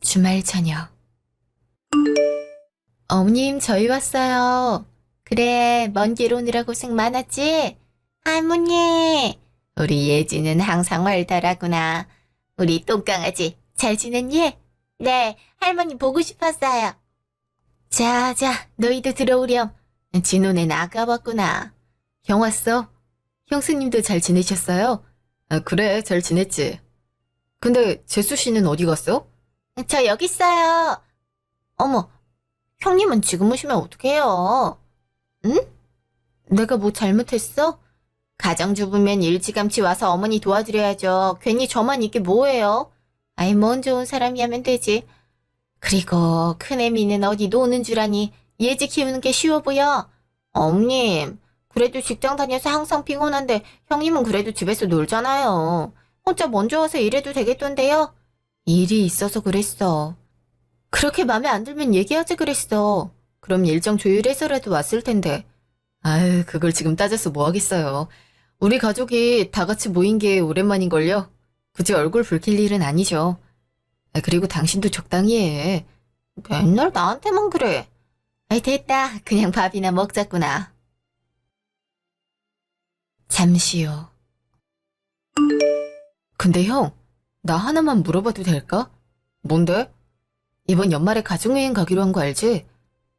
주말 저녁. 어머님, 저희 왔어요. 그래, 먼 길 오느라 고생 많았지? 할머니, 우리 예지는 항상 활달하구나. 우리 똥강아지 잘 지냈니? 네, 할머니 보고 싶었어요. 자, 너희도 들어오렴. 진호네 나가봤구나. 형 왔어? 형수님도 잘 지내셨어요? 아, 그래, 잘 지냈지. 근데 재수 씨는 어디 갔어? 저 여기 있어요. 어머, 형님은 지금 오시면 어떡해요? 응? 내가 뭐 잘못했어? 가정주부면 일찌감치 와서 어머니 도와드려야죠. 괜히 저만 이게 뭐예요? 아이, 뭔 좋은 사람이 하면 되지. 그리고 큰애미는 어디 노는 줄 아니. 예지 키우는 게 쉬워 보여. 어머님, 그래도 직장 다녀서 항상 피곤한데 형님은 그래도 집에서 놀잖아요. 혼자 먼저 와서 일해도 되겠던데요? 일이 있어서 그랬어. 그렇게 맘에 안 들면 얘기하지 그랬어. 그럼 일정 조율해서라도 왔을 텐데. 아유, 그걸 지금 따져서 뭐 하겠어요. 우리 가족이 다 같이 모인 게 오랜만인걸요. 굳이 얼굴 붉힐 일은 아니죠. 아, 그리고 당신도 적당히 해. 맨날 나한테만 그래. 아이, 됐다. 그냥 밥이나 먹자꾸나. 잠시 후. 근데 형, 나 하나만 물어봐도 될까? 뭔데? 이번 연말에 가족여행 가기로 한 거 알지?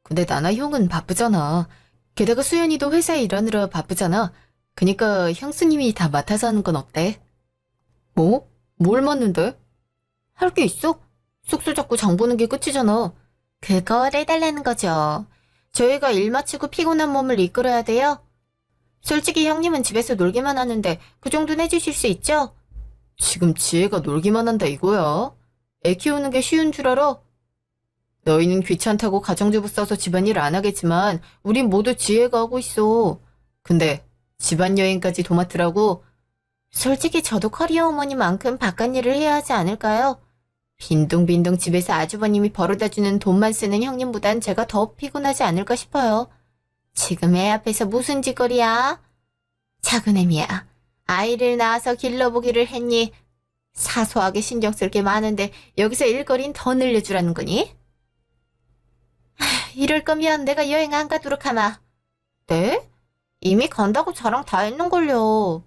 근데 나나 형은 바쁘잖아. 게다가 수연이도 회사에 일하느라 바쁘잖아. 그니까 형수님이 다 맡아서 하는 건 어때? 뭐? 뭘 맡는데? 할 게 있어? 숙소 잡고 장 보는 게 끝이잖아. 그걸 해달라는 거죠. 저희가 일 마치고 피곤한 몸을 이끌어야 돼요. 솔직히 형님은 집에서 놀기만 하는데 그 정도는 해주실 수 있죠? 지금 지혜가 놀기만 한다 이거야? 애 키우는 게 쉬운 줄 알아? 너희는 귀찮다고 가정주부 써서 집안일 안 하겠지만 우린 모두 지혜가 하고 있어. 근데 집안여행까지 도맡으라고? 솔직히 저도 커리어 어머니만큼 바깥일을 해야 하지 않을까요? 빈둥빈둥 집에서 아주버님이 벌어다주는 돈만 쓰는 형님보단 제가 더 피곤하지 않을까 싶어요. 지금 애 앞에서 무슨 짓거리야? 작은 애미야. 아이를 낳아서 길러보기를 했니? 사소하게 신경 쓸 게 많은데 여기서 일거리는 더 늘려주라는 거니? 이럴 거면 내가 여행 안 가도록 하마. 네? 이미 간다고 자랑 다 했는걸요.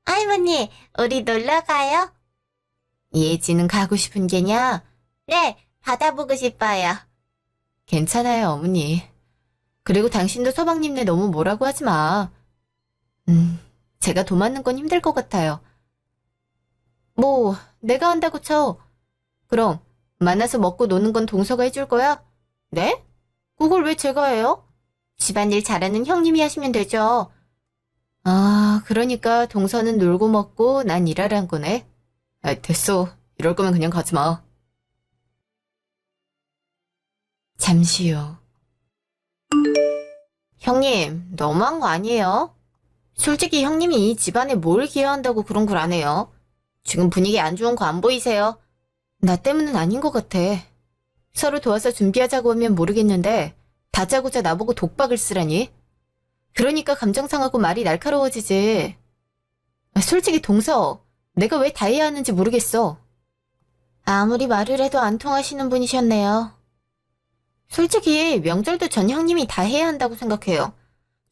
할머니, 우리 놀러 가요? 예지는 가고 싶은 게냐? 네, 받아보고 싶어요. 괜찮아요, 어머니. 그리고 당신도 서방님네 너무 뭐라고 하지 마. 제가 도맡는 건 힘들 것 같아요. 뭐, 내가 한다고 쳐. 그럼, 만나서 먹고 노는 건 동서가 해줄 거야? 네? 그걸 왜 제가 해요? 집안일 잘하는 형님이 하시면 되죠. 아, 그러니까 동서는 놀고 먹고 난 일하란 거네. 아, 됐어. 이럴 거면 그냥 가지 마. 잠시 후. 형님, 너무한 거 아니에요? 솔직히 형님이 이 집안에 뭘 기여한다고 그런 걸 안 해요? 지금 분위기 안 좋은 거 안 보이세요? 나 때문은 아닌 것 같아. 서로 도와서 준비하자고 하면 모르겠는데 다짜고짜 나보고 독박을 쓰라니? 그러니까 감정 상하고 말이 날카로워지지. 아, 솔직히 동서, 내가 왜 다 해야 하는지 모르겠어. 아무리 말을 해도 안 통하시는 분이셨네요. 솔직히 명절도 전 형님이 다 해야 한다고 생각해요.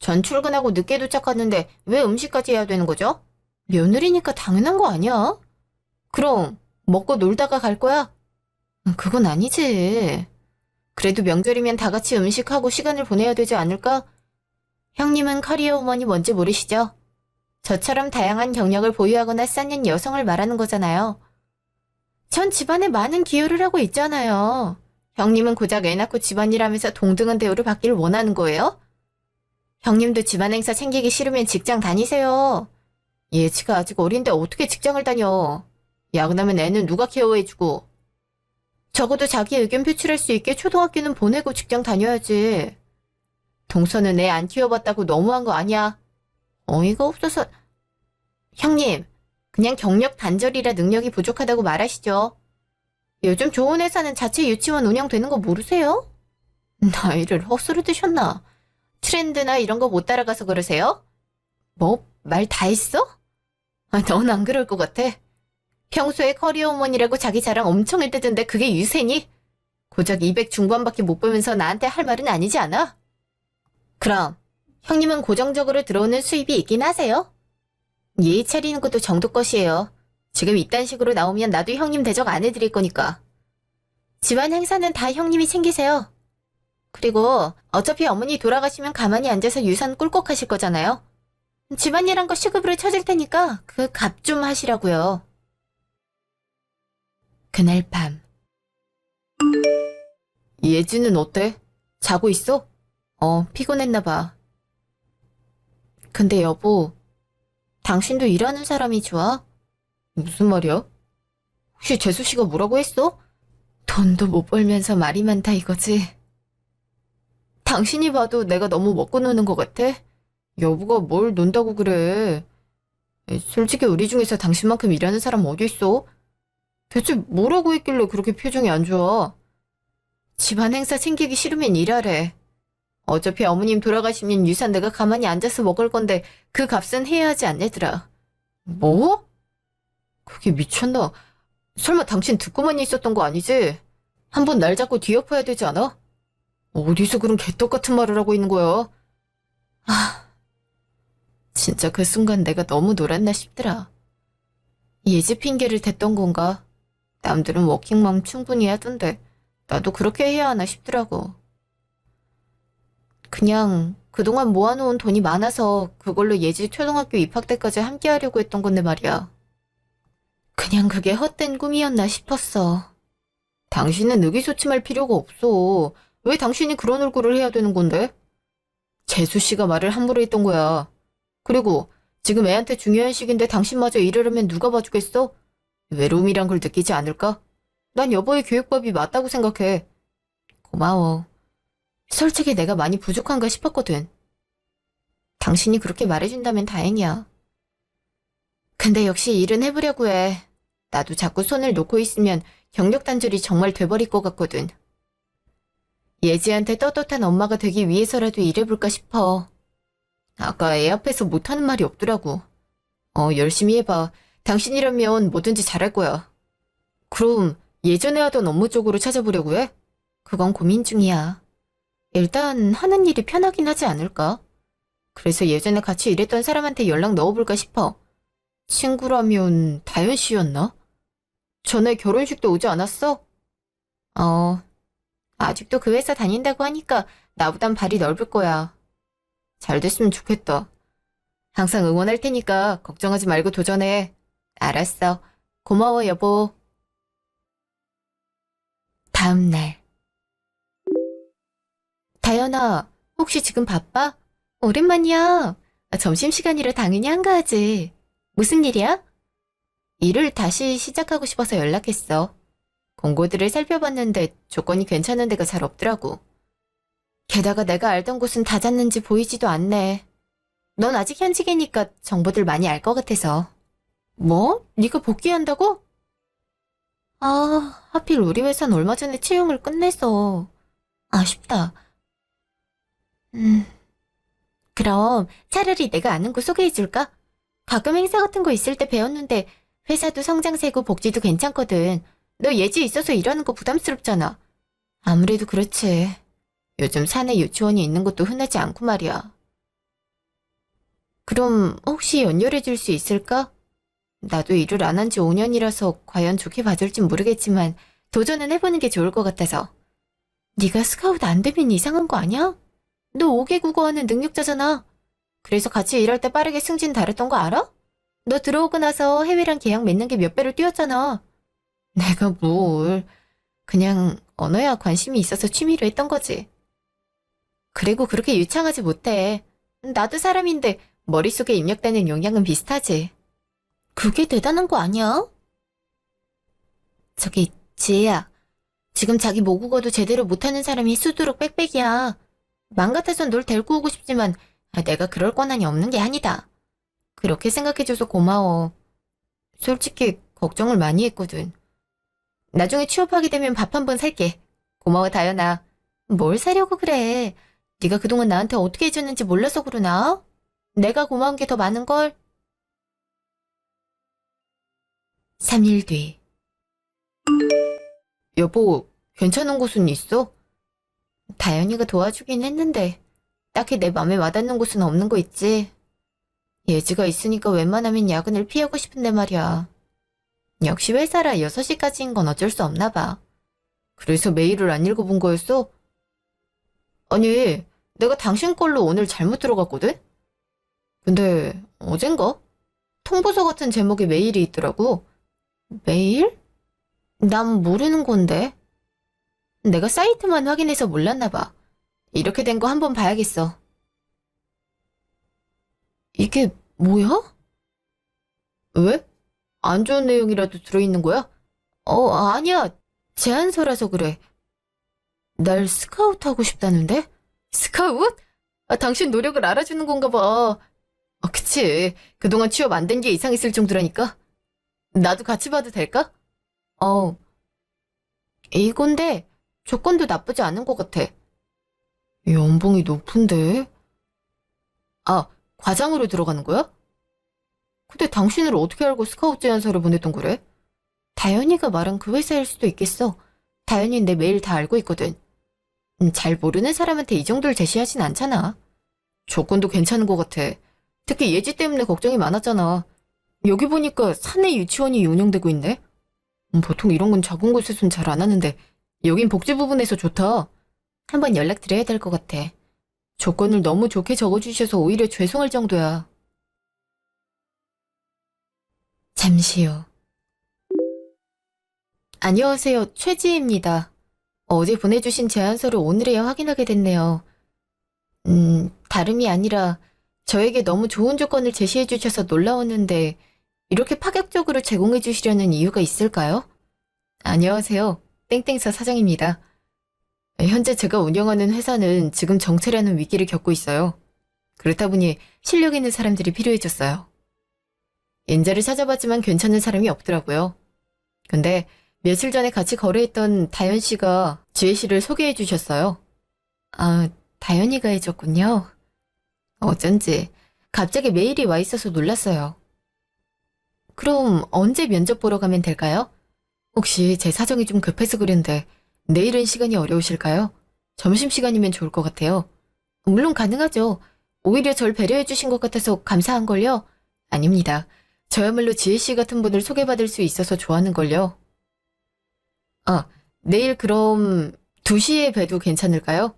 전 출근하고 늦게 도착하는데 왜 음식까지 해야 되는 거죠? 며느리니까 당연한 거 아니야? 그럼 먹고 놀다가 갈 거야? 그건 아니지. 그래도 명절이면 다 같이 음식하고 시간을 보내야 되지 않을까? 형님은 커리어 우먼이 뭔지 모르시죠? 저처럼 다양한 경력을 보유하거나 쌓는 여성을 말하는 거잖아요. 전 집안에 많은 기여를 하고 있잖아요. 형님은 고작 애 낳고 집안일 하면서 동등한 대우를 받기를 원하는 거예요? 형님도 집안 행사 챙기기 싫으면 직장 다니세요. 예지가 아직 어린데 어떻게 직장을 다녀. 야근하면 애는 누가 케어해주고. 적어도 자기 의견 표출할 수 있게 초등학교는 보내고 직장 다녀야지. 동서는 애 안 키워봤다고 너무한 거 아니야? 어이가 없어서. 형님, 그냥 경력 단절이라 능력이 부족하다고 말하시죠. 요즘 좋은 회사는 자체 유치원 운영되는 거 모르세요? 나이를 헛소리 드셨나? 트렌드나 이런 거 못 따라가서 그러세요? 뭐, 말 다 했어? 아, 넌 안 그럴 것 같아. 평소에 커리어 우먼이라고 자기 자랑 엄청 했대던데 그게 유세니? 고작 200 중반밖에 못 보면서 나한테 할 말은 아니지 않아? 그럼 형님은 고정적으로 들어오는 수입이 있긴 하세요? 예의 차리는 것도 정도껏이에요. 지금 이딴 식으로 나오면 나도 형님 대접 안 해드릴 거니까. 집안 행사는 다 형님이 챙기세요. 그리고 어차피 어머니 돌아가시면 가만히 앉아서 유산 꿀꺽하실 거잖아요. 집안일한 거 시급으로 쳐줄 테니까 그 값 좀 하시라고요. 그날 밤. 예지는 어때? 자고 있어? 피곤했나 봐. 근데 여보, 당신도 일하는 사람이 좋아? 무슨 말이야? 혹시 재수 씨가 뭐라고 했어? 돈도 못 벌면서 말이 많다 이거지? 당신이 봐도 내가 너무 먹고 노는 것 같아? 여보가 뭘 논다고 그래? 솔직히 우리 중에서 당신만큼 일하는 사람 어디 있어? 대체 뭐라고 했길래 그렇게 표정이 안 좋아? 집안 행사 챙기기 싫으면 일하래. 어차피 어머님 돌아가시면 유산 내가 가만히 앉아서 먹을 건데 그 값은 해야 하지 않냐더라. 뭐? 그게 미쳤나? 설마 당신 듣고만 있었던 거 아니지? 한번 날 잡고 뒤엎어야 되지 않아? 어디서 그런 개떡 같은 말을 하고 있는 거야? 아, 진짜 그 순간 내가 너무 놀았나 싶더라. 예지 핑계를 댔던 건가? 남들은 워킹맘 충분히 하던데 나도 그렇게 해야 하나 싶더라고. 그냥 그동안 모아놓은 돈이 많아서 그걸로 예지 초등학교 입학 때까지 함께 하려고 했던 건데 말이야. 그냥 그게 헛된 꿈이었나 싶었어. 당신은 의기소침할 필요가 없어. 왜 당신이 그런 얼굴을 해야 되는 건데? 재수 씨가 말을 함부로 했던 거야. 그리고 지금 애한테 중요한 시기인데 당신마저 이러려면 누가 봐주겠어? 외로움이란 걸 느끼지 않을까? 난 여보의 교육법이 맞다고 생각해. 고마워. 솔직히 내가 많이 부족한가 싶었거든. 당신이 그렇게 말해준다면 다행이야. 근데 역시 일은 해보려고 해. 나도 자꾸 손을 놓고 있으면 경력 단절이 정말 돼버릴 것 같거든. 예지한테 떳떳한 엄마가 되기 위해서라도 일해볼까 싶어. 아까 애 앞에서 못하는 말이 없더라고. 열심히 해봐. 당신이라면 뭐든지 잘할 거야. 그럼 예전에 하던 업무 쪽으로 찾아보려고 해? 그건 고민 중이야. 일단 하는 일이 편하긴 하지 않을까? 그래서 예전에 같이 일했던 사람한테 연락 넣어볼까 싶어. 친구라면 다현 씨였나? 전에 결혼식도 오지 않았어? 아직도 그 회사 다닌다고 하니까 나보단 발이 넓을 거야. 잘 됐으면 좋겠다. 항상 응원할 테니까 걱정하지 말고 도전해. 알았어. 고마워, 여보. 다음 날. 다현아, 혹시 지금 바빠? 오랜만이야. 점심시간이라 당연히 한가하지. 무슨 일이야? 일을 다시 시작하고 싶어서 연락했어. 공고들을 살펴봤는데 조건이 괜찮은 데가 잘 없더라고. 게다가 내가 알던 곳은 닫았는지 보이지도 않네. 넌 아직 현직이니까 정보들 많이 알 것 같아서. 뭐? 네가 복귀한다고? 하필 우리 회사는 얼마 전에 채용을 끝내서 아쉽다. 그럼 차라리 내가 아는 곳 소개해줄까? 가끔 행사 같은 거 있을 때 배웠는데 회사도 성장세고 복지도 괜찮거든. 너 예지 있어서 일하는 거 부담스럽잖아. 아무래도 그렇지. 요즘 사내 유치원이 있는 것도 흔하지 않고 말이야. 그럼 혹시 연결해 줄 수 있을까? 나도 일을 안 한 지 5년이라서 과연 좋게 봐줄진 모르겠지만 도전은 해보는 게 좋을 것 같아서. 네가 스카우트 안 되면 이상한 거 아니야? 너 5개 국어 하는 능력자잖아. 그래서 같이 일할 때 빠르게 승진 달했던 거 알아? 너 들어오고 나서 해외랑 계약 맺는 게 몇 배로 뛰었잖아. 내가 뭘. 그냥 언어야 관심이 있어서 취미로 했던 거지. 그리고 그렇게 유창하지 못해. 나도 사람인데 머릿속에 입력되는 용량은 비슷하지. 그게 대단한 거 아니야? 저기, 지혜야. 지금 자기 모국어도 제대로 못하는 사람이 수두룩 빽빽이야. 맘 같아선 널 데리고 오고 싶지만 내가 그럴 권한이 없는 게 아니다. 그렇게 생각해줘서 고마워. 솔직히 걱정을 많이 했거든. 나중에 취업하게 되면 밥 한 번 살게. 고마워, 다현아. 뭘 사려고 그래. 네가 그동안 나한테 어떻게 해줬는지 몰라서 그러나? 내가 고마운 게 더 많은걸? 3일 뒤. 여보, 괜찮은 곳은 있어? 다현이가 도와주긴 했는데 딱히 내 맘에 와닿는 곳은 없는 거 있지? 예지가 있으니까 웬만하면 야근을 피하고 싶은데 말이야. 역시 회사라 6시까지인 건 어쩔 수 없나 봐. 그래서 메일을 안 읽어본 거였어? 아니, 내가 당신 걸로 오늘 잘못 들어갔거든? 근데 어젠가? 통보서 같은 제목의 메일이 있더라고. 메일? 난 모르는 건데. 내가 사이트만 확인해서 몰랐나 봐. 이렇게 된 거 한번 봐야겠어. 이게 뭐야? 왜? 안 좋은 내용이라도 들어있는 거야? 아니야. 제안서라서 그래. 날 스카우트 하고 싶다는데? 스카웃? 당신 노력을 알아주는 건가 봐. 그치. 그동안 취업 안 된 게 이상했을 정도라니까. 나도 같이 봐도 될까? 어, 이건데 조건도 나쁘지 않은 것 같아. 연봉이 높은데? 과장으로 들어가는 거야? 근데 당신을 어떻게 알고 스카우트 제안서를 보냈던 거래? 다현이가 말한 그 회사일 수도 있겠어. 다현이는 내 메일 다 알고 있거든. 잘 모르는 사람한테 이 정도를 제시하진 않잖아. 조건도 괜찮은 것 같아. 특히 예지 때문에 걱정이 많았잖아. 여기 보니까 사내 유치원이 운영되고 있네? 보통 이런 건 작은 곳에선 잘 안 하는데 여긴 복지 부분에서 좋다. 한번 연락드려야 될 것 같아. 조건을 너무 좋게 적어주셔서 오히려 죄송할 정도야. 잠시 후. 안녕하세요. 최지희입니다. 어제 보내주신 제안서를 오늘에야 확인하게 됐네요. 다름이 아니라 저에게 너무 좋은 조건을 제시해 주셔서 놀라웠는데 이렇게 파격적으로 제공해 주시려는 이유가 있을까요? 안녕하세요. 땡땡사 사장입니다. 현재 제가 운영하는 회사는 지금 정체라는 위기를 겪고 있어요. 그렇다 보니 실력 있는 사람들이 필요해졌어요. 인재를 찾아봤지만 괜찮은 사람이 없더라고요. 근데 며칠 전에 같이 거래했던 다현 씨가 지혜 씨를 소개해 주셨어요. 다현이가 해줬군요. 어쩐지 갑자기 메일이 와 있어서 놀랐어요. 그럼 언제 면접 보러 가면 될까요? 혹시 제 사정이 좀 급해서 그런데 내일은 시간이 어려우실까요? 점심시간이면 좋을 것 같아요. 물론 가능하죠. 오히려 절 배려해 주신 것 같아서 감사한걸요? 아닙니다. 저야말로 지혜씨 같은 분을 소개받을 수 있어서 좋아하는걸요. 내일 그럼 2시에 봬도 괜찮을까요?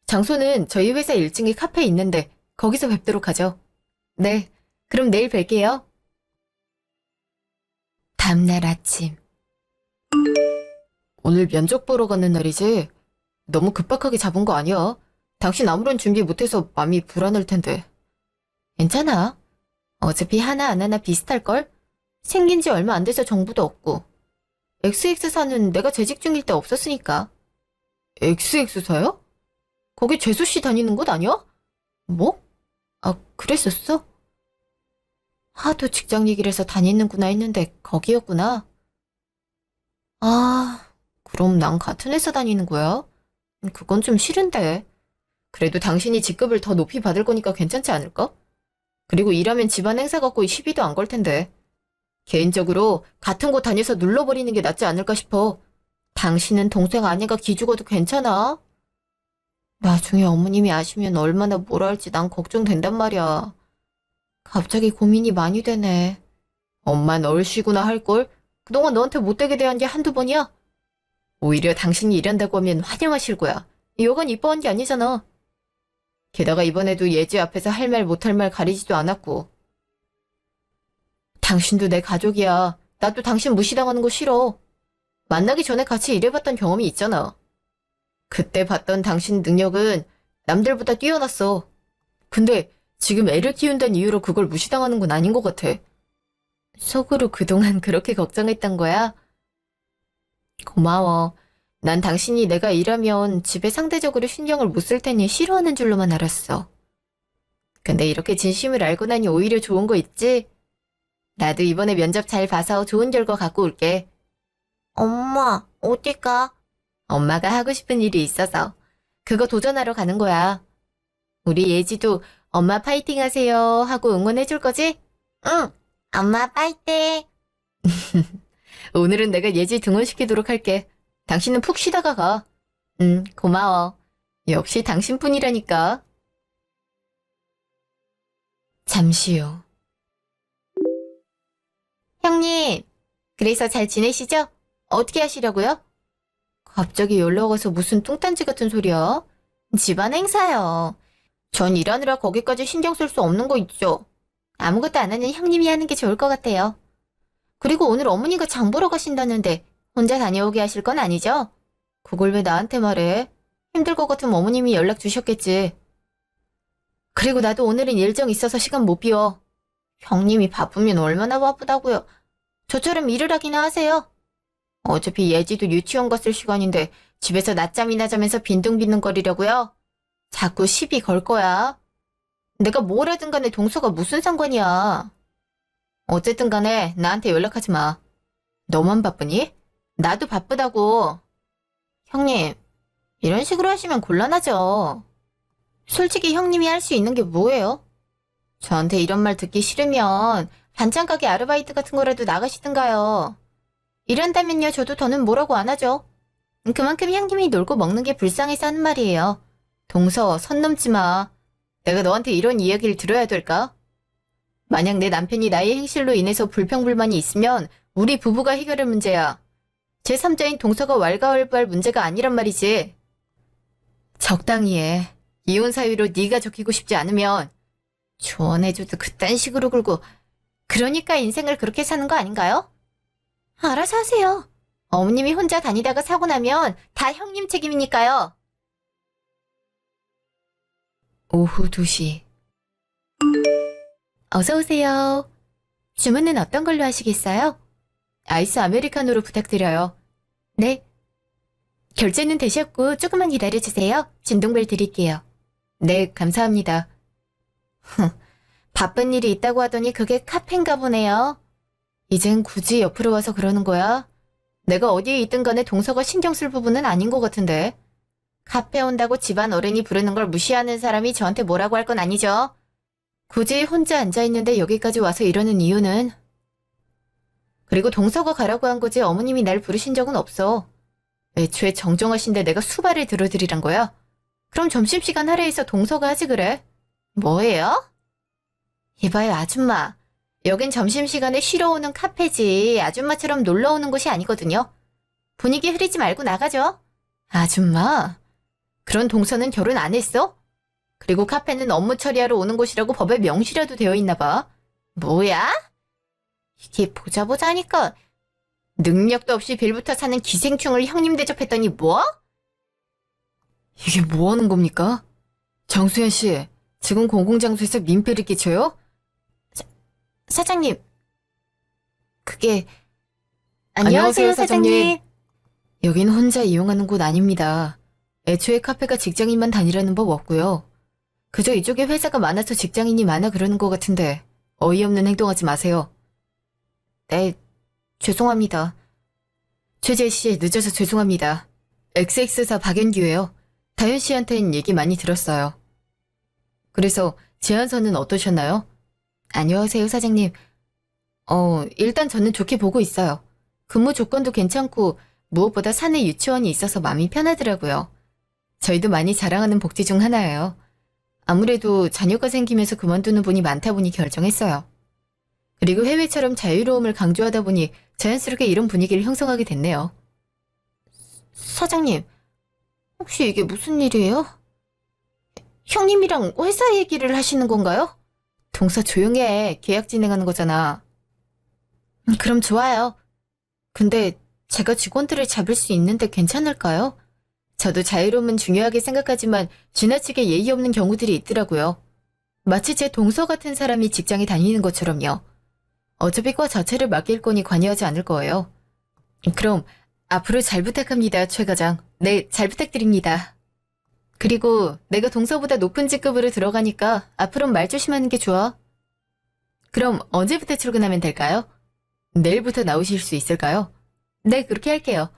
장소는 저희 회사 1층에 카페에 있는데 거기서 뵙도록 하죠. 네, 그럼 내일 뵐게요. 다음날 아침. 오늘 면접 보러 가는 날이지? 너무 급박하게 잡은 거 아니야? 당신 아무런 준비 못해서 마음이 불안할 텐데. 괜찮아. 어차피 하나 안 하나 비슷할걸? 생긴 지 얼마 안 돼서 정보도 없고. XX사는 내가 재직 중일 때 없었으니까. XX사요? 거기 재수씨 다니는 곳 아니야? 뭐? 그랬었어? 하도 직장 얘기를 해서 다니는구나 했는데 거기였구나. 그럼 난 같은 회사 다니는 거야? 그건 좀 싫은데. 그래도 당신이 직급을 더 높이 받을 거니까 괜찮지 않을까? 그리고 일하면 집안 행사 갖고 시비도 안 걸 텐데. 개인적으로 같은 곳 다녀서 눌러버리는 게 낫지 않을까 싶어. 당신은 동생 아내가 기죽어도 괜찮아? 나중에 어머님이 아시면 얼마나 뭐라 할지 난 걱정된단 말이야. 갑자기 고민이 많이 되네. 엄만 얼씨구나 할걸? 그동안 너한테 못되게 대한 게 한두 번이야? 오히려 당신이 일한다고 하면 환영하실 거야. 여간 이뻐한 게 아니잖아. 게다가 이번에도 예지 앞에서 할 말 못할 말 가리지도 않았고. 당신도 내 가족이야. 나도 당신 무시당하는 거 싫어. 만나기 전에 같이 일해봤던 경험이 있잖아. 그때 봤던 당신 능력은 남들보다 뛰어났어. 근데 지금 애를 키운다는 이유로 그걸 무시당하는 건 아닌 것 같아. 속으로 그동안 그렇게 걱정했던 거야? 고마워. 난 당신이 내가 일하면 집에 상대적으로 신경을 못 쓸 테니 싫어하는 줄로만 알았어. 근데 이렇게 진심을 알고 나니 오히려 좋은 거 있지? 나도 이번에 면접 잘 봐서 좋은 결과 갖고 올게. 엄마, 어디 가? 엄마가 하고 싶은 일이 있어서. 그거 도전하러 가는 거야. 우리 예지도 엄마 파이팅 하세요 하고 응원해 줄 거지? 응, 엄마 파이팅. 오늘은 내가 예지 등원시키도록 할게. 당신은 푹 쉬다가 가. 고마워. 역시 당신뿐이라니까. 잠시 후. 형님, 그래서 잘 지내시죠? 어떻게 하시려고요? 갑자기 연락 와서 무슨 뚱딴지 같은 소리야? 집안 행사요. 전 일하느라 거기까지 신경 쓸 수 없는 거 있죠? 아무것도 안 하는 형님이 하는 게 좋을 것 같아요. 그리고 오늘 어머니가 장 보러 가신다는데 혼자 다녀오게 하실 건 아니죠? 그걸 왜 나한테 말해? 힘들 것 같으면 어머님이 연락 주셨겠지. 그리고 나도 오늘은 일정 있어서 시간 못 비워. 형님이 바쁘면 얼마나 바쁘다고요. 저처럼 일을 하기나 하세요. 어차피 예지도 유치원 갔을 시간인데 집에서 낮잠이나 자면서 빈둥빈둥거리려고요? 자꾸 시비 걸 거야. 내가 뭘 하든 간에 동서가 무슨 상관이야. 어쨌든 간에 나한테 연락하지 마. 너만 바쁘니? 나도 바쁘다고. 형님, 이런 식으로 하시면 곤란하죠. 솔직히 형님이 할 수 있는 게 뭐예요? 저한테 이런 말 듣기 싫으면 반찬 가게 아르바이트 같은 거라도 나가시든가요. 이런다면요, 저도 더는 뭐라고 안 하죠. 그만큼 형님이 놀고 먹는 게 불쌍해서 하는 말이에요. 동서, 선 넘지 마. 내가 너한테 이런 이야기를 들어야 될까? 만약 내 남편이 나의 행실로 인해서 불평불만이 있으면 우리 부부가 해결할 문제야. 제3자인 동서가 왈가왈부할 문제가 아니란 말이지. 적당히 해. 이혼 사유로 네가 적히고 싶지 않으면 조언해줘도 그딴 식으로 굴고 그러니까 인생을 그렇게 사는 거 아닌가요? 알아서 하세요. 어머님이 혼자 다니다가 사고 나면 다 형님 책임이니까요. 오후 2시. 어서 오세요. 주문은 어떤 걸로 하시겠어요? 아이스 아메리카노로 부탁드려요. 네. 결제는 되셨고 조금만 기다려주세요. 진동벨 드릴게요. 네, 감사합니다. 바쁜 일이 있다고 하더니 그게 카페인가 보네요. 이젠 굳이 옆으로 와서 그러는 거야? 내가 어디에 있든 간에 동서가 신경 쓸 부분은 아닌 것 같은데. 카페 온다고 집안 어른이 부르는 걸 무시하는 사람이 저한테 뭐라고 할 건 아니죠? 굳이 혼자 앉아있는데 여기까지 와서 이러는 이유는? 그리고 동서가 가라고 한 거지 어머님이 날 부르신 적은 없어. 애초에 정정하신데 내가 수발을 들어드리란 거야? 그럼 점심시간 할애해서 동서가 하지 그래? 뭐예요? 이봐요 아줌마. 여긴 점심시간에 쉬러 오는 카페지 아줌마처럼 놀러 오는 곳이 아니거든요. 분위기 흐리지 말고 나가죠. 아줌마? 그런 동서는 결혼 안 했어? 그리고 카페는 업무 처리하러 오는 곳이라고 법에 명시라도 되어 있나 봐. 뭐야? 이게 보자 하니까 능력도 없이 빌부터 사는 기생충을 형님 대접했더니 뭐? 이게 뭐 하는 겁니까? 정수현 씨, 지금 공공장소에서 민폐를 끼쳐요? 사장님, 그게... 안녕하세요, 사장님. 여긴 혼자 이용하는 곳 아닙니다. 애초에 카페가 직장인만 다니라는 법 없고요. 그저 이쪽에 회사가 많아서 직장인이 많아 그러는 것 같은데 어이없는 행동하지 마세요. 네, 죄송합니다. 최재 씨, 늦어서 죄송합니다. XX사 박연규예요. 다현 씨한텐 얘기 많이 들었어요. 그래서 제안서는 어떠셨나요? 안녕하세요, 사장님. 일단 저는 좋게 보고 있어요. 근무 조건도 괜찮고 무엇보다 사내 유치원이 있어서 마음이 편하더라고요. 저희도 많이 자랑하는 복지 중 하나예요. 아무래도 자녀가 생기면서 그만두는 분이 많다 보니 결정했어요. 그리고 해외처럼 자유로움을 강조하다 보니 자연스럽게 이런 분위기를 형성하게 됐네요. 사장님, 혹시 이게 무슨 일이에요? 형님이랑 회사 얘기를 하시는 건가요? 동서 조용해. 계약 진행하는 거잖아. 그럼 좋아요. 근데 제가 직원들을 잡을 수 있는데 괜찮을까요? 저도 자유로움은 중요하게 생각하지만 지나치게 예의 없는 경우들이 있더라고요. 마치 제 동서 같은 사람이 직장에 다니는 것처럼요. 어차피 과 자체를 맡길 거니 관여하지 않을 거예요. 그럼 앞으로 잘 부탁합니다, 최 과장. 네, 잘 부탁드립니다. 그리고 내가 동서보다 높은 직급으로 들어가니까 앞으로는 말 조심하는 게 좋아. 그럼 언제부터 출근하면 될까요? 내일부터 나오실 수 있을까요? 네, 그렇게 할게요.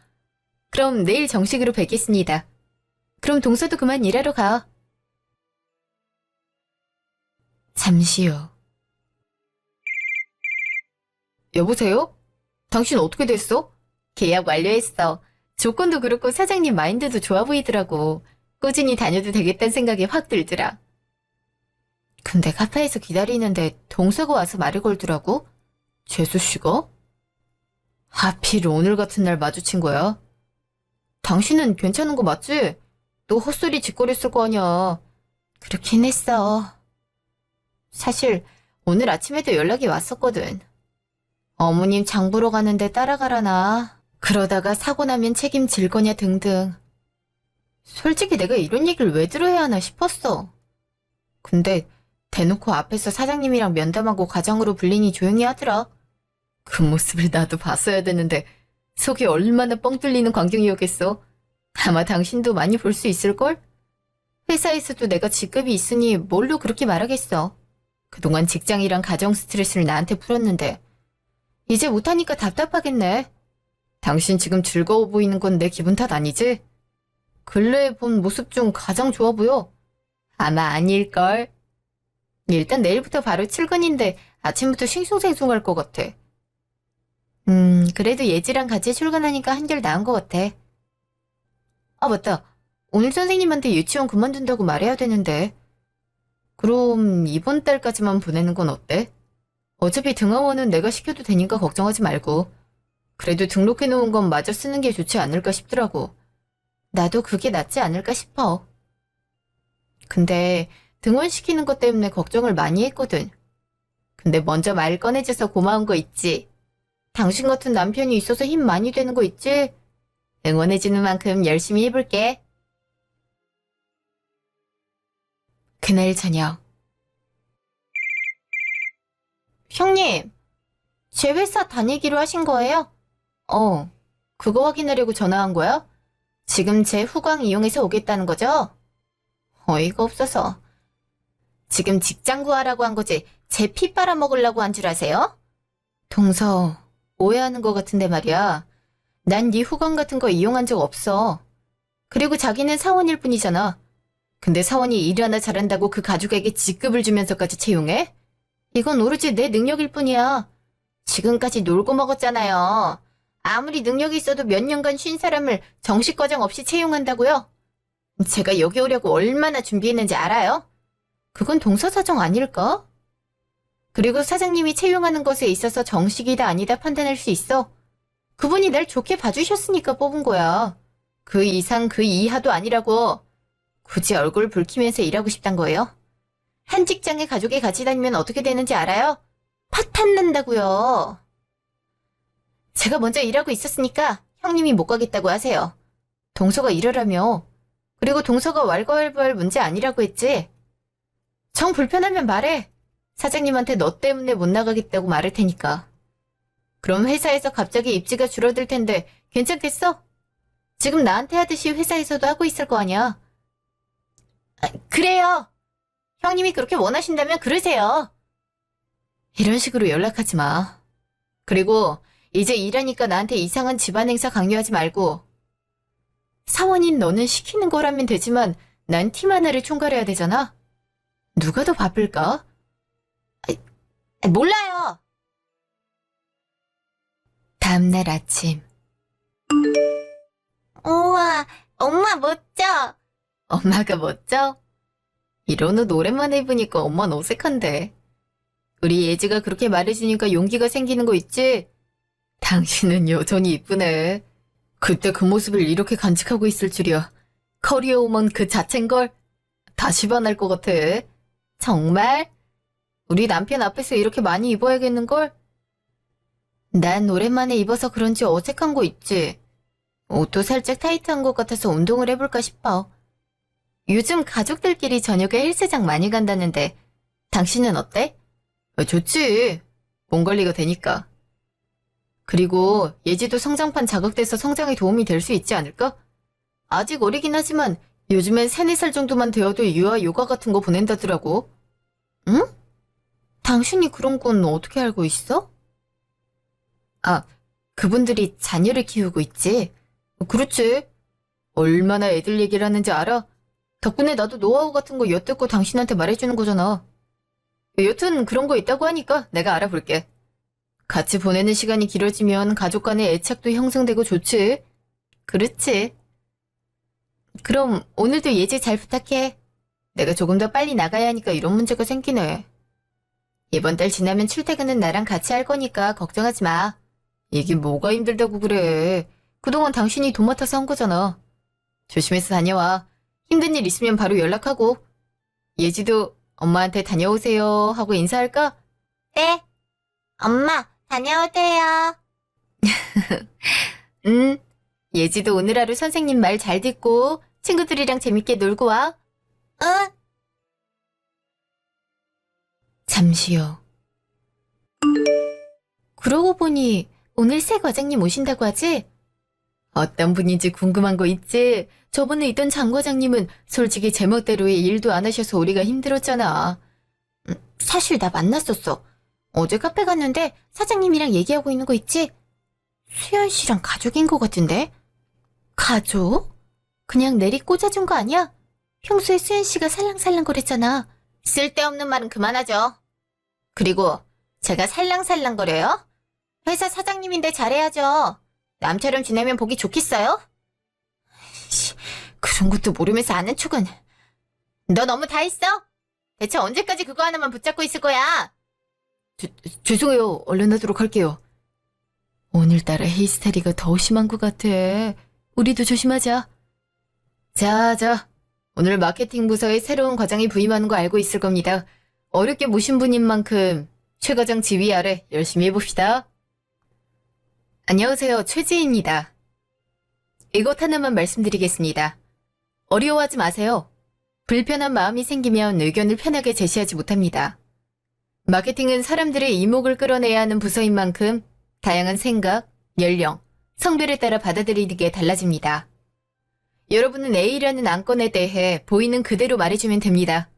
그럼 내일 정식으로 뵙겠습니다. 그럼 동서도 그만 일하러 가. 잠시 후. 여보세요? 당신 어떻게 됐어? 계약 완료했어. 조건도 그렇고 사장님 마인드도 좋아 보이더라고. 꾸준히 다녀도 되겠다는 생각이 확 들더라. 근데 카페에서 기다리는데 동서가 와서 말을 걸더라고. 재수 씨가? 하필 오늘 같은 날 마주친 거야. 당신은 괜찮은 거 맞지? 또 헛소리 짓거렸을 거 아니야. 그렇긴 했어. 사실 오늘 아침에도 연락이 왔었거든. 어머님 장 보러 가는데 따라가라나. 그러다가 사고 나면 책임질 거냐 등등. 솔직히 내가 이런 얘기를 왜 들어야 하나 싶었어. 근데 대놓고 앞에서 사장님이랑 면담하고 가정으로 불리니 조용히 하더라. 그 모습을 나도 봤어야 되는데 속이 얼마나 뻥 뚫리는 광경이었겠어. 아마 당신도 많이 볼 수 있을걸? 회사에서도 내가 직급이 있으니 뭘로 그렇게 말하겠어. 그동안 직장이랑 가정 스트레스를 나한테 풀었는데 이제 못하니까 답답하겠네. 당신 지금 즐거워 보이는 건 내 기분 탓 아니지? 근래에 본 모습 중 가장 좋아 보여. 아마 아닐걸. 일단 내일부터 바로 출근인데 아침부터 싱숭생숭할 것 같아. 그래도 예지랑 같이 출근하니까 한결 나은 것 같아. 아, 맞다. 오늘 선생님한테 유치원 그만둔다고 말해야 되는데. 그럼 이번 달까지만 보내는 건 어때? 어차피 등하원은 내가 시켜도 되니까 걱정하지 말고. 그래도 등록해놓은 건 마저 쓰는 게 좋지 않을까 싶더라고. 나도 그게 낫지 않을까 싶어. 근데 등원시키는 것 때문에 걱정을 많이 했거든. 근데 먼저 말 꺼내줘서 고마운 거 있지? 당신 같은 남편이 있어서 힘 많이 되는 거 있지? 응원해주는 만큼 열심히 해볼게. 그날 저녁. 형님, 제 회사 다니기로 하신 거예요? 그거 확인하려고 전화한 거야? 지금 제 후광 이용해서 오겠다는 거죠? 어이가 없어서. 지금 직장 구하라고 한 거지 제 피 빨아먹으려고 한 줄 아세요? 동서, 오해하는 거 같은데 말이야. 난 네 후광 같은 거 이용한 적 없어. 그리고 자기는 사원일 뿐이잖아. 근데 사원이 일 하나 잘한다고 그 가족에게 직급을 주면서까지 채용해? 이건 오로지 내 능력일 뿐이야. 지금까지 놀고 먹었잖아요. 아무리 능력이 있어도 몇 년간 쉰 사람을 정식 과정 없이 채용한다고요? 제가 여기 오려고 얼마나 준비했는지 알아요? 그건 동서 사정 아닐까? 그리고 사장님이 채용하는 것에 있어서 정식이다 아니다 판단할 수 있어. 그분이 날 좋게 봐주셨으니까 뽑은 거야. 그 이상 그 이하도 아니라고. 굳이 얼굴 붉히면서 일하고 싶단 거예요? 한 직장에 가족이 같이 다니면 어떻게 되는지 알아요? 파탄 난다고요. 제가 먼저 일하고 있었으니까 형님이 못 가겠다고 하세요. 동서가 일하라며. 그리고 동서가 왈가왈부할 문제 아니라고 했지. 정 불편하면 말해. 사장님한테 너 때문에 못 나가겠다고 말할 테니까. 그럼 회사에서 갑자기 입지가 줄어들 텐데 괜찮겠어? 지금 나한테 하듯이 회사에서도 하고 있을 거 아니야. 그래요. 형님이 그렇게 원하신다면 그러세요. 이런 식으로 연락하지 마. 그리고 이제 일하니까 나한테 이상한 집안 행사 강요하지 말고. 사원인 너는 시키는 거라면 되지만 난 팀 하나를 총괄해야 되잖아. 누가 더 바쁠까? 몰라요. 다음날 아침. 우와, 엄마 멋져. 엄마가 멋져? 이런 옷 오랜만에 입으니까 엄마는 어색한데. 우리 예지가 그렇게 말해주니까 용기가 생기는 거 있지? 당신은 여전히 이쁘네. 그때 그 모습을 이렇게 간직하고 있을 줄이야. 커리어 우먼 그 자체인걸? 다시 반할 것 같아. 정말? 우리 남편 앞에서 이렇게 많이 입어야겠는걸? 난 오랜만에 입어서 그런지 어색한 거 있지. 옷도 살짝 타이트한 것 같아서 운동을 해볼까 싶어. 요즘 가족들끼리 저녁에 헬스장 많이 간다는데 당신은 어때? 좋지. 몸 관리가 되니까. 그리고 예지도 성장판 자극돼서 성장에 도움이 될 수 있지 않을까? 아직 어리긴 하지만 요즘엔 3, 4살 정도만 되어도 유아 요가 같은 거 보낸다더라고. 응? 당신이 그런 건 어떻게 알고 있어? 아, 그분들이 자녀를 키우고 있지. 그렇지. 얼마나 애들 얘기를 하는지 알아? 덕분에 나도 노하우 같은 거 엿듣고 당신한테 말해주는 거잖아. 여튼 그런 거 있다고 하니까 내가 알아볼게. 같이 보내는 시간이 길어지면 가족 간의 애착도 형성되고 좋지. 그렇지. 그럼 오늘도 예지 잘 부탁해. 내가 조금 더 빨리 나가야 하니까 이런 문제가 생기네. 이번 달 지나면 출퇴근은 나랑 같이 할 거니까 걱정하지 마. 이게 뭐가 힘들다고 그래. 그동안 당신이 도맡아서 한 거잖아. 조심해서 다녀와. 힘든 일 있으면 바로 연락하고. 예지도 엄마한테 다녀오세요 하고 인사할까? 네. 엄마, 다녀오세요. 예지도 오늘 하루 선생님 말 잘 듣고 친구들이랑 재밌게 놀고 와. 응. 잠시 후. 그러고 보니 오늘 새 과장님 오신다고 하지? 어떤 분인지 궁금한 거 있지? 저번에 있던 장 과장님은 솔직히 제멋대로의 일도 안 하셔서 우리가 힘들었잖아. 사실 나 만났었어. 어제 카페 갔는데 사장님이랑 얘기하고 있는 거 있지? 수연 씨랑 가족인 것 같은데? 가족? 그냥 내리 꽂아준 거 아니야? 평소에 수연 씨가 살랑살랑 거렸잖아. 쓸데없는 말은 그만하죠. 그리고 제가 살랑살랑거려요? 회사 사장님인데 잘해야죠. 남처럼 지내면 보기 좋겠어요? 그런 것도 모르면서 아는 척은. 너 너무 다 했어? 대체 언제까지 그거 하나만 붙잡고 있을 거야? 죄송해요. 얼른 하도록 할게요. 오늘따라 히스테리가 더 심한 것 같아. 우리도 조심하자. 자. 오늘 마케팅 부서에 새로운 과장이 부임하는 거 알고 있을 겁니다. 어렵게 모신 분인 만큼 최 과장 지휘 아래 열심히 해봅시다. 안녕하세요. 최지희입니다. 이것 하나만 말씀드리겠습니다. 어려워하지 마세요. 불편한 마음이 생기면 의견을 편하게 제시하지 못합니다. 마케팅은 사람들의 이목을 끌어내야 하는 부서인 만큼 다양한 생각, 연령, 성별에 따라 받아들이는 게 달라집니다. 여러분은 A라는 안건에 대해 보이는 그대로 말해주면 됩니다.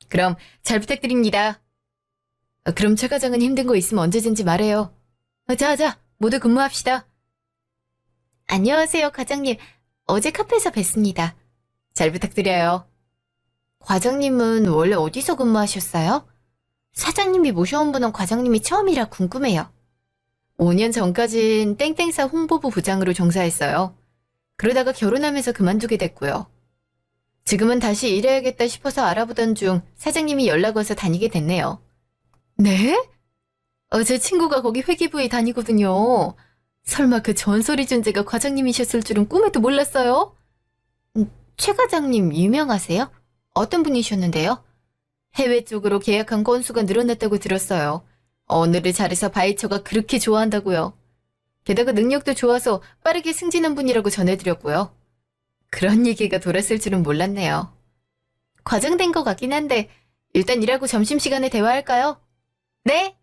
그럼 잘 부탁드립니다. 그럼 최 과장은 힘든 거 있으면 언제든지 말해요. 자, 모두 근무합시다. 안녕하세요, 과장님. 어제 카페에서 뵀습니다. 잘 부탁드려요. 과장님은 원래 어디서 근무하셨어요? 사장님이 모셔온 분은 과장님이 처음이라 궁금해요. 5년 전까진 땡땡사 홍보부 부장으로 종사했어요. 그러다가 결혼하면서 그만두게 됐고요. 지금은 다시 일해야겠다 싶어서 알아보던 중 사장님이 연락 와서 다니게 됐네요. 네? 제 친구가 거기 회계부에 다니거든요. 설마 그 전설의 존재가 과장님이셨을 줄은 꿈에도 몰랐어요? 최 과장님 유명하세요? 어떤 분이셨는데요? 해외 쪽으로 계약한 건수가 늘어났다고 들었어요. 언어를 잘해서 바이처가 그렇게 좋아한다고요. 게다가 능력도 좋아서 빠르게 승진한 분이라고 전해드렸고요. 그런 얘기가 돌았을 줄은 몰랐네요. 과장된 것 같긴 한데 일단 일하고 점심시간에 대화할까요? 네?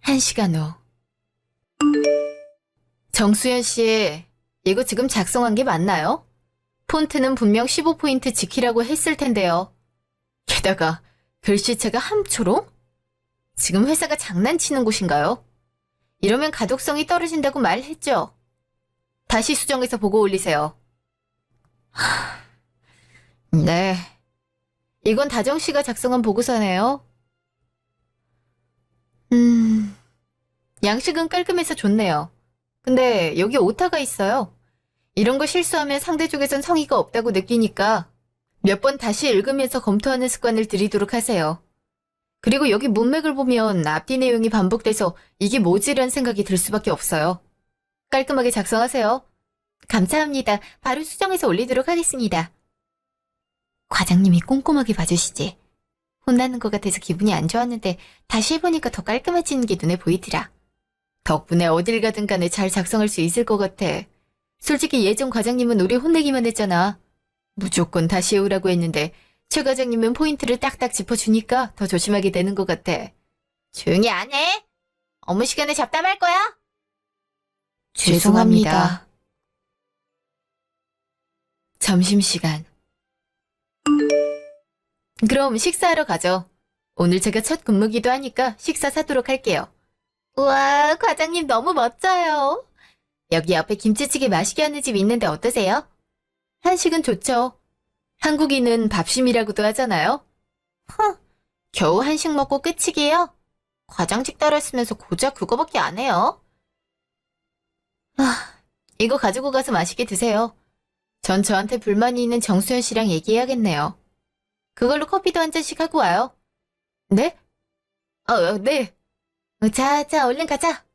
1시간 후. 정수연 씨, 이거 지금 작성한 게 맞나요? 폰트는 분명 15포인트 지키라고 했을 텐데요. 게다가 글씨체가 함초롱? 지금 회사가 장난치는 곳인가요? 이러면 가독성이 떨어진다고 말했죠. 다시 수정해서 보고 올리세요. 네. 이건 다정 씨가 작성한 보고서네요. 양식은 깔끔해서 좋네요. 근데 여기 오타가 있어요. 이런 거 실수하면 상대 쪽에선 성의가 없다고 느끼니까 몇 번 다시 읽으면서 검토하는 습관을 들이도록 하세요. 그리고 여기 문맥을 보면 앞뒤 내용이 반복돼서 이게 뭐지란 생각이 들 수밖에 없어요. 깔끔하게 작성하세요. 감사합니다. 바로 수정해서 올리도록 하겠습니다. 과장님이 꼼꼼하게 봐주시지. 혼나는 것 같아서 기분이 안 좋았는데 다시 해보니까 더 깔끔해지는 게 눈에 보이더라. 덕분에 어딜 가든 간에 잘 작성할 수 있을 것 같아. 솔직히 예전 과장님은 우리 혼내기만 했잖아. 무조건 다시 해오라고 했는데 최 과장님은 포인트를 딱딱 짚어주니까 더 조심하게 되는 것 같아. 조용히 안 해? 업무 시간에 잡담할 거야? 죄송합니다. 점심시간. 그럼 식사하러 가죠. 오늘 제가 첫 근무기도 하니까 식사 사도록 할게요. 우와, 과장님 너무 멋져요. 여기 옆에 김치찌개 맛있게 하는 집 있는데 어떠세요? 한식은 좋죠. 한국인은 밥심이라고도 하잖아요. 겨우 한식 먹고 끝이게요? 과장직 따라했으면서 고작 그거밖에 안 해요? 이거 가지고 가서 맛있게 드세요. 전 저한테 불만이 있는 정수현 씨랑 얘기해야겠네요. 그걸로 커피도 한 잔씩 하고 와요. 네? 네. 자, 얼른 가자.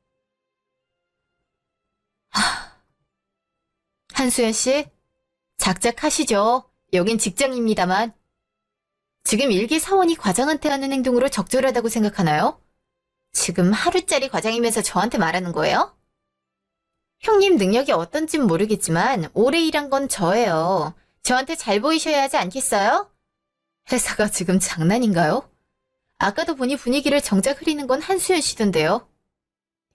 한수연 씨, 작작하시죠. 여긴 직장입니다만. 지금 일개 사원이 과장한테 하는 행동으로 적절하다고 생각하나요? 지금 하루짜리 과장이면서 저한테 말하는 거예요? 형님 능력이 어떤진 모르겠지만 오래 일한 건 저예요. 저한테 잘 보이셔야 하지 않겠어요? 회사가 지금 장난인가요? 아까도 보니 분위기를 정작 흐리는 건 한수연 씨던데요.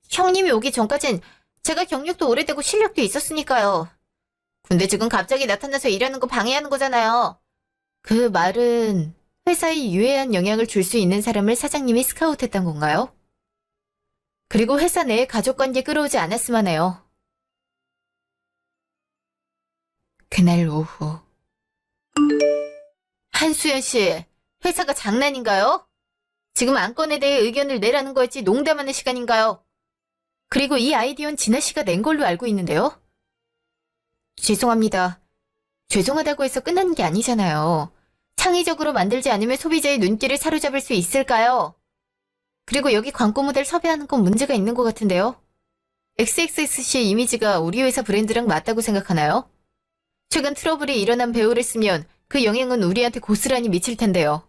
형님이 오기 전까진 제가 경력도 오래되고 실력도 있었으니까요. 근데 지금 갑자기 나타나서 일하는 거 방해하는 거잖아요. 그 말은 회사에 유해한 영향을 줄 수 있는 사람을 사장님이 스카우트했던 건가요? 그리고 회사 내에 가족관계 끌어오지 않았으면 해요. 그날 오후. 한수연 씨, 회사가 장난인가요? 지금 안건에 대해 의견을 내라는 거였지 농담하는 시간인가요? 그리고 이 아이디어는 진아 씨가 낸 걸로 알고 있는데요. 죄송합니다. 죄송하다고 해서 끝나는 게 아니잖아요. 창의적으로 만들지 않으면 소비자의 눈길을 사로잡을 수 있을까요? 그리고 여기 광고 모델 섭외하는 건 문제가 있는 것 같은데요. XXXC의 이미지가 우리 회사 브랜드랑 맞다고 생각하나요? 최근 트러블이 일어난 배우를 쓰면 그 영향은 우리한테 고스란히 미칠 텐데요.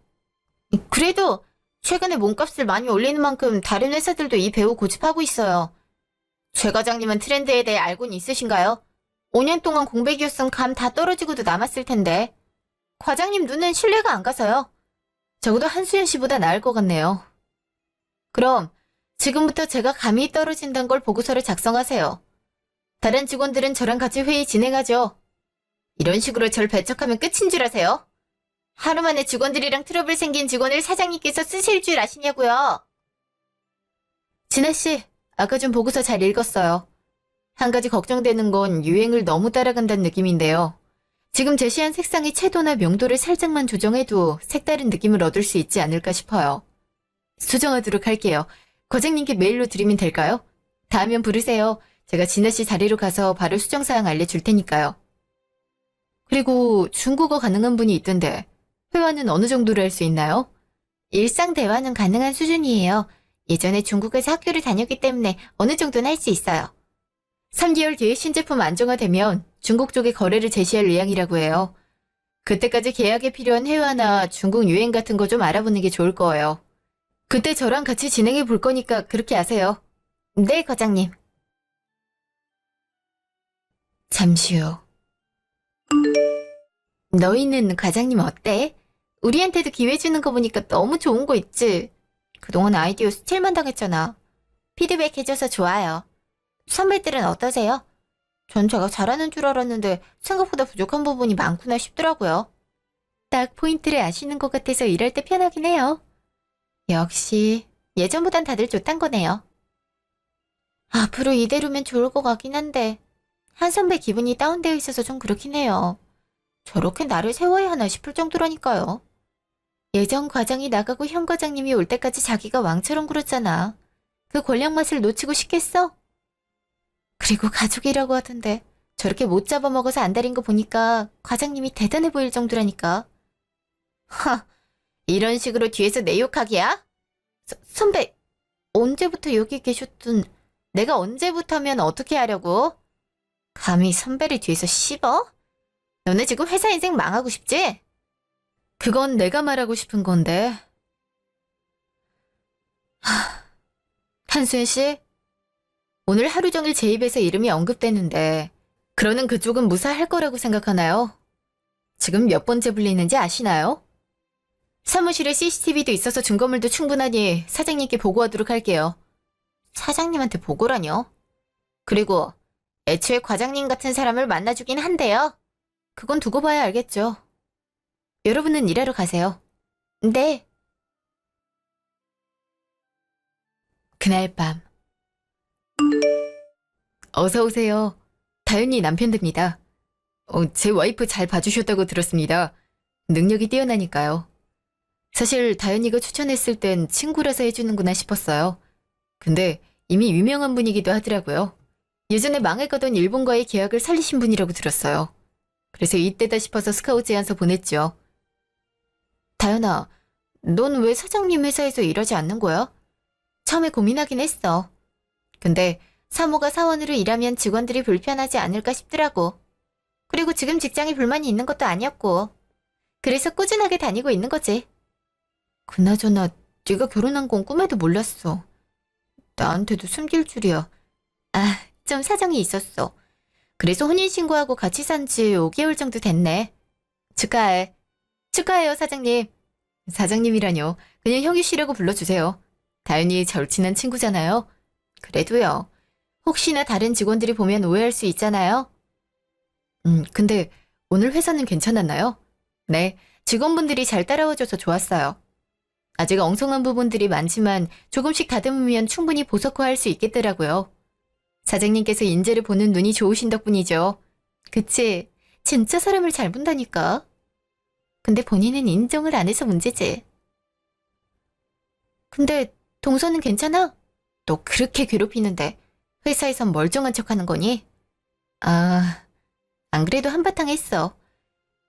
그래도 최근에 몸값을 많이 올리는 만큼 다른 회사들도 이 배우 고집하고 있어요. 최 과장님은 트렌드에 대해 알고는 있으신가요? 5년 동안 공백이었음 감 다 떨어지고도 남았을 텐데. 과장님 눈은 신뢰가 안 가서요. 적어도 한수연 씨보다 나을 것 같네요. 그럼 지금부터 제가 감이 떨어진다는 걸 보고서를 작성하세요. 다른 직원들은 저랑 같이 회의 진행하죠. 이런 식으로 절 배척하면 끝인 줄 아세요? 하루 만에 직원들이랑 트러블 생긴 직원을 사장님께서 쓰실 줄 아시냐고요. 진아 씨, 아까 좀 보고서 잘 읽었어요. 한 가지 걱정되는 건 유행을 너무 따라간다는 느낌인데요. 지금 제시한 색상의 채도나 명도를 살짝만 조정해도 색다른 느낌을 얻을 수 있지 않을까 싶어요. 수정하도록 할게요. 과장님께 메일로 드리면 될까요? 다음엔 부르세요. 제가 진아 씨 자리로 가서 바로 수정사항 알려줄 테니까요. 그리고 중국어 가능한 분이 있던데 회화는 어느 정도로 할 수 있나요? 일상 대화는 가능한 수준이에요. 예전에 중국에서 학교를 다녔기 때문에 어느 정도는 할 수 있어요. 3개월 뒤에 신제품 안정화되면 중국 쪽에 거래를 제시할 의향이라고 해요. 그때까지 계약에 필요한 회화나 중국 유행 같은 거 좀 알아보는 게 좋을 거예요. 그때 저랑 같이 진행해 볼 거니까 그렇게 하세요. 네, 과장님. 잠시 후. 너희는 과장님 어때? 우리한테도 기회 주는 거 보니까 너무 좋은 거 있지? 그동안 아이디어 스틸만 당했잖아. 피드백 해줘서 좋아요. 선배들은 어떠세요? 전 제가 잘하는 줄 알았는데 생각보다 부족한 부분이 많구나 싶더라고요. 딱 포인트를 아시는 것 같아서 일할 때 편하긴 해요. 역시 예전보단 다들 좋단 거네요. 앞으로 이대로면 좋을 것 같긴 한데 한 선배 기분이 다운되어 있어서 좀 그렇긴 해요. 저렇게 나를 세워야 하나 싶을 정도라니까요. 예전 과장이 나가고 현 과장님이 올 때까지 자기가 왕처럼 굴었잖아. 그 권력 맛을 놓치고 싶겠어? 그리고 가족이라고 하던데 저렇게 못 잡아먹어서 안달인 거 보니까 과장님이 대단해 보일 정도라니까. 하, 이런 식으로 뒤에서 내 욕하기야? 선배, 언제부터 여기 계셨든 내가 언제부터면 어떻게 하려고? 감히 선배를 뒤에서 씹어? 너네 지금 회사 인생 망하고 싶지? 그건 내가 말하고 싶은 건데. 한수연 씨, 오늘 하루 종일 제 입에서 이름이 언급되는데 그러는 그쪽은 무사할 거라고 생각하나요? 지금 몇 번째 불리는지 아시나요? 사무실에 CCTV도 있어서 증거물도 충분하니 사장님께 보고하도록 할게요. 사장님한테 보고라뇨? 그리고 애초에 과장님 같은 사람을 만나주긴 한데요. 그건 두고 봐야 알겠죠. 여러분은 일하러 가세요. 네. 그날 밤. 어서 오세요. 다윤이 남편입니다. 제 와이프 잘 봐주셨다고 들었습니다. 능력이 뛰어나니까요. 사실 다현이가 추천했을 땐 친구라서 해주는구나 싶었어요. 근데 이미 유명한 분이기도 하더라고요. 예전에 망해가던 일본과의 계약을 살리신 분이라고 들었어요. 그래서 이때다 싶어서 스카우트 제안서 보냈죠. 다현아, 넌 왜 사장님 회사에서 일하지 않는 거야? 처음에 고민하긴 했어. 근데 사모가 사원으로 일하면 직원들이 불편하지 않을까 싶더라고. 그리고 지금 직장에 불만이 있는 것도 아니었고. 그래서 꾸준하게 다니고 있는 거지. 그나저나 네가 결혼한 건 꿈에도 몰랐어. 나한테도 숨길 줄이야. 아, 좀 사정이 있었어. 그래서 혼인신고하고 같이 산 지 5개월 정도 됐네. 축하해. 축하해요, 사장님. 사장님이라뇨. 그냥 형유 씨라고 불러주세요. 다현이의 절친한 친구잖아요. 그래도요. 혹시나 다른 직원들이 보면 오해할 수 있잖아요. 근데 오늘 회사는 괜찮았나요? 네, 직원분들이 잘 따라와줘서 좋았어요. 아직 엉성한 부분들이 많지만 조금씩 다듬으면 충분히 보석화할 수 있겠더라고요. 사장님께서 인재를 보는 눈이 좋으신 덕분이죠. 그치? 진짜 사람을 잘 본다니까. 근데 본인은 인정을 안 해서 문제지. 근데 동서는 괜찮아? 너 그렇게 괴롭히는데 회사에선 멀쩡한 척하는 거니? 아, 안 그래도 한바탕 했어.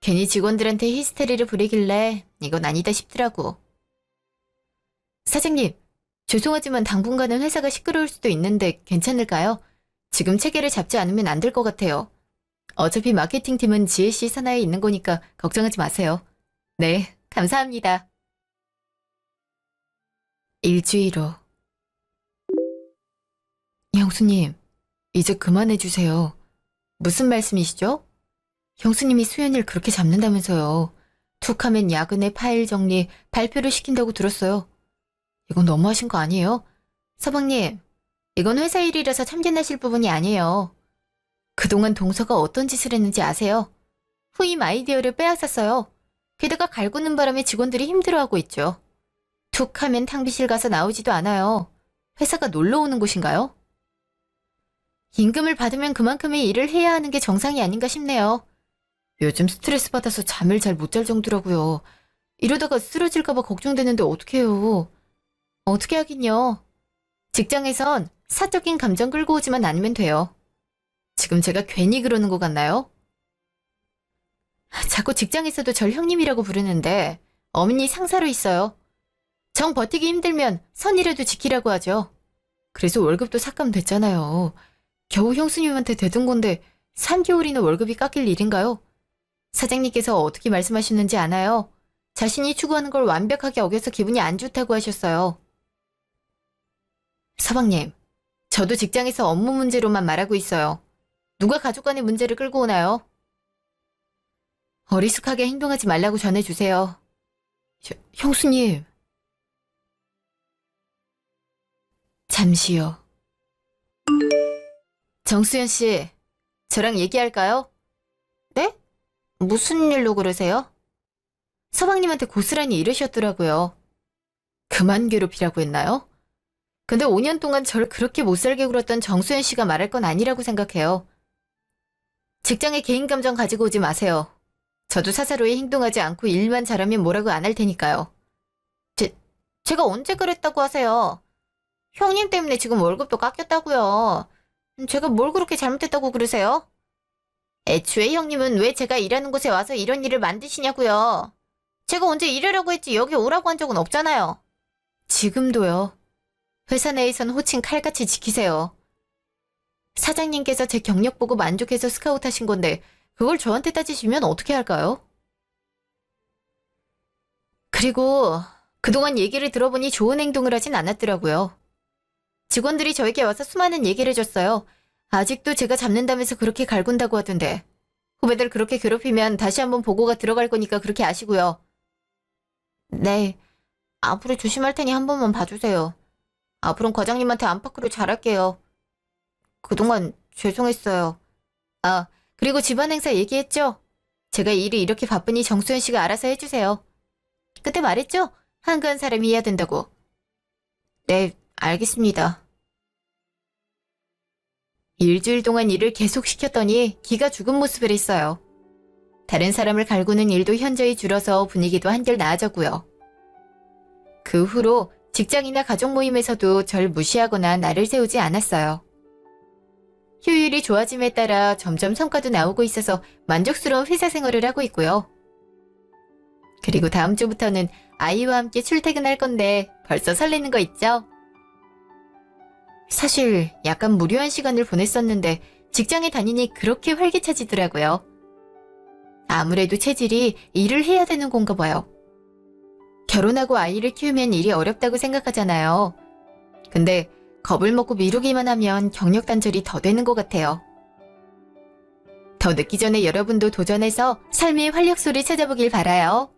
괜히 직원들한테 히스테리를 부리길래 이건 아니다 싶더라고. 사장님, 죄송하지만 당분간은 회사가 시끄러울 수도 있는데 괜찮을까요? 지금 체계를 잡지 않으면 안 될 것 같아요. 어차피 마케팅팀은 GSC 산하에 있는 거니까 걱정하지 마세요. 네, 감사합니다. 일주일 후. 형수님, 이제 그만해주세요. 무슨 말씀이시죠? 형수님이 수연이를 그렇게 잡는다면서요. 툭 하면 야근에 파일 정리, 발표를 시킨다고 들었어요. 이건 너무하신 거 아니에요? 서방님, 이건 회사 일이라서 참견하실 부분이 아니에요. 그동안 동서가 어떤 짓을 했는지 아세요? 후임 아이디어를 빼앗았어요. 게다가 갈구는 바람에 직원들이 힘들어하고 있죠. 툭 하면 탕비실 가서 나오지도 않아요. 회사가 놀러 오는 곳인가요? 임금을 받으면 그만큼의 일을 해야 하는 게 정상이 아닌가 싶네요. 요즘 스트레스 받아서 잠을 잘 못 잘 정도라고요. 이러다가 쓰러질까 봐 걱정되는데 어떡해요. 어떻게 하긴요. 직장에선 사적인 감정 끌고 오지만 않으면 돼요. 지금 제가 괜히 그러는 것 같나요? 자꾸 직장에서도 절 형님이라고 부르는데 어머니 상사로 있어요. 정 버티기 힘들면 선이라도 지키라고 하죠. 그래서 월급도 삭감됐잖아요. 겨우 형수님한테 대든 건데 3개월이나 월급이 깎일 일인가요? 사장님께서 어떻게 말씀하시는지 아나요? 자신이 추구하는 걸 완벽하게 어겨서 기분이 안 좋다고 하셨어요. 서방님, 저도 직장에서 업무 문제로만 말하고 있어요. 누가 가족 간의 문제를 끌고 오나요? 어리숙하게 행동하지 말라고 전해주세요. 형수님. 잠시요. 정수연 씨, 저랑 얘기할까요? 네? 무슨 일로 그러세요? 서방님한테 고스란히 이러셨더라고요. 그만 괴롭히라고 했나요? 근데 5년 동안 절 그렇게 못살게 굴었던 정수연 씨가 말할 건 아니라고 생각해요. 직장에 개인 감정 가지고 오지 마세요. 저도 사사로이 행동하지 않고 일만 잘하면 뭐라고 안 할 테니까요. 제가 언제 그랬다고 하세요? 형님 때문에 지금 월급도 깎였다고요. 제가 뭘 그렇게 잘못했다고 그러세요? 애초에 형님은 왜 제가 일하는 곳에 와서 이런 일을 만드시냐고요. 제가 언제 일하라고 했지 여기 오라고 한 적은 없잖아요. 지금도요. 회사 내에선 호칭 칼같이 지키세요. 사장님께서 제 경력 보고 만족해서 스카우트 하신 건데 그걸 저한테 따지시면 어떻게 할까요? 그리고 그동안 얘기를 들어보니 좋은 행동을 하진 않았더라고요. 직원들이 저에게 와서 수많은 얘기를 해줬어요. 아직도 제가 잡는다면서 그렇게 갈군다고 하던데. 후배들 그렇게 괴롭히면 다시 한번 보고가 들어갈 거니까 그렇게 아시고요. 네, 앞으로 조심할 테니 한 번만 봐주세요. 앞으로는 과장님한테 안팎으로 잘할게요. 그동안 죄송했어요. 아, 그리고 집안 행사 얘기했죠? 제가 일이 이렇게 바쁘니 정수연 씨가 알아서 해주세요. 그때 말했죠? 한가한 사람이 해야 된다고. 네, 알겠습니다. 일주일 동안 일을 계속 시켰더니 기가 죽은 모습을 했어요. 다른 사람을 갈구는 일도 현저히 줄어서 분위기도 한결 나아졌고요. 그 후로 직장이나 가족 모임에서도 절 무시하거나 나를 세우지 않았어요. 효율이 좋아짐에 따라 점점 성과도 나오고 있어서 만족스러운 회사 생활을 하고 있고요. 그리고 다음 주부터는 아이와 함께 출퇴근할 건데 벌써 설레는 거 있죠? 사실 약간 무료한 시간을 보냈었는데 직장에 다니니 그렇게 활기차지더라고요. 아무래도 체질이 일을 해야 되는 건가 봐요. 결혼하고 아이를 키우면 일이 어렵다고 생각하잖아요. 근데 겁을 먹고 미루기만 하면 경력 단절이 더 되는 것 같아요. 더 늦기 전에 여러분도 도전해서 삶의 활력소를 찾아보길 바라요.